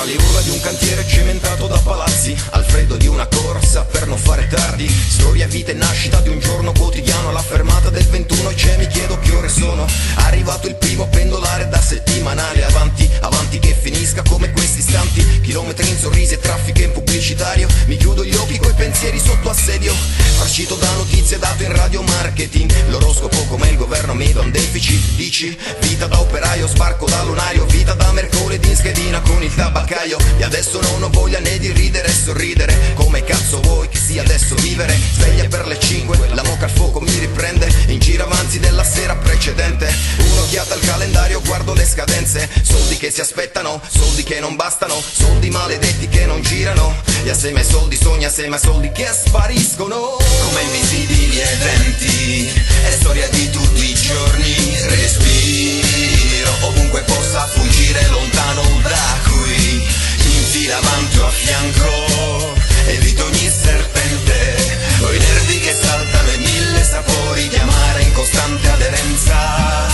le urla di un cantiere cementato da palazzi, al freddo di una corsa per non fare tardi. Storia, vita e nascita di un giorno quotidiano. Alla fermata del 21 c'è, mi chiedo che ore sono. Arrivato il primo pendolare da settimanale. Avanti, avanti che finisca come questi istanti. Chilometri in sorrisi e traffico in pubblicitario. Mi chiudo gli occhi coi pensieri sotto assedio, farcito da notizie date in radio marketing. L'oroscopo come il governo mi dà un deficit. Dici, vita da operaio, sbarco da lunario. Vita da mercoledì in schedina con il tabaccaio. E adesso non ho voglia né di ridere e sorridere. Come cazzo vuoi che sia adesso vivere? Sveglia per le 5, la moca al fuoco mi riprende. In giravanzi della sera precedente, un'occhiata al calendario, guardo le scadenze. Soldi che si aspettano, soldi che non bastano, soldi maledetti che non girano. E assieme ai soldi sogni, assieme ai soldi che spariscono. Come invisibili eventi, è storia di tutti i giorni. Respiro, ovunque possa fuggire lontano da qui. In fila avanti o a fianco, evito ogni serpente. Ho i nervi che saltano e mille sapori di amare in costante aderenza.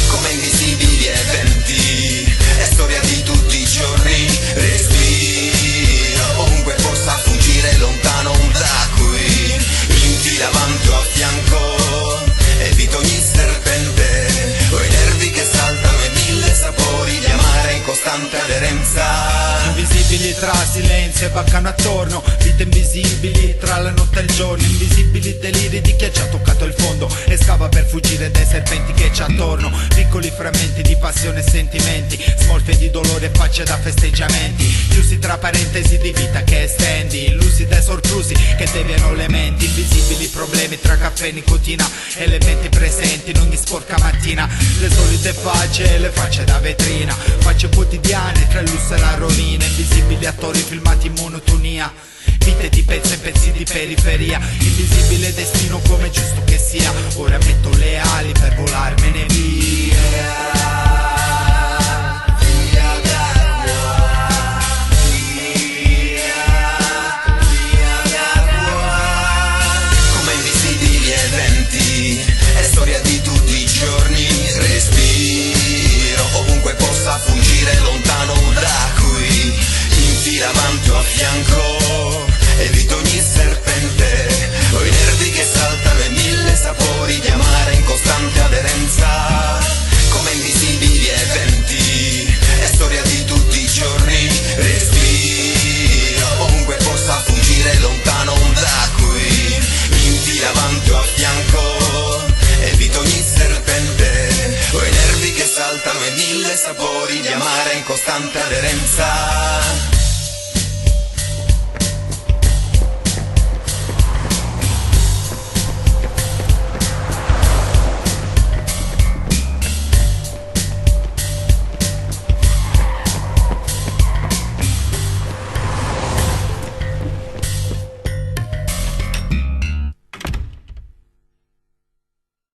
Come invisibili eventi, è storia di tutti i giorni. Respiro, ovunque possa fuggire lontano da qui. In fila avanti o a fianco, evito ogni serpente. Ho i nervi che saltano e mille sapori di amare in costante aderenza. Invisibili tra silenzio e baccano attorno, vite invisibili tra la notte e il giorno. Invisibili deliri di chi ha già toccato il fondo e scava per fuggire dai serpenti che c'è attorno. Piccoli frammenti di passione e sentimenti, smorfie di dolore e facce da festeggiamenti. Chiusi tra parentesi di vita che estendi, illusi dai sorprusi che deviano le menti. Invisibili problemi tra caffè e nicotina, elementi presenti in ogni sporca mattina. Le solite facce, le facce da vetrina, facce quotidiane tra il lusso e la rovina. Invisibili attori filmati in monotonia, vite di pezzi e pezzi di periferia. Invisibile destino come giusto che sia. Ora metto le ali per volarmene via. È storia di tutti i giorni. Respiro, ovunque possa fuggire lontano da qui. In fila avanti o a fianco, evito ogni serpente. Ho i nervi che saltano e mille sapori di amare in costante aderenza. Come invisibili eventi, è storia di tutti i giorni. Respiro, ovunque possa fuggire lontano da qui. In fila avanti o a fianco, evito ogni serpente. Ho i nervi che saltano e mille sapori di amare in costante aderenza.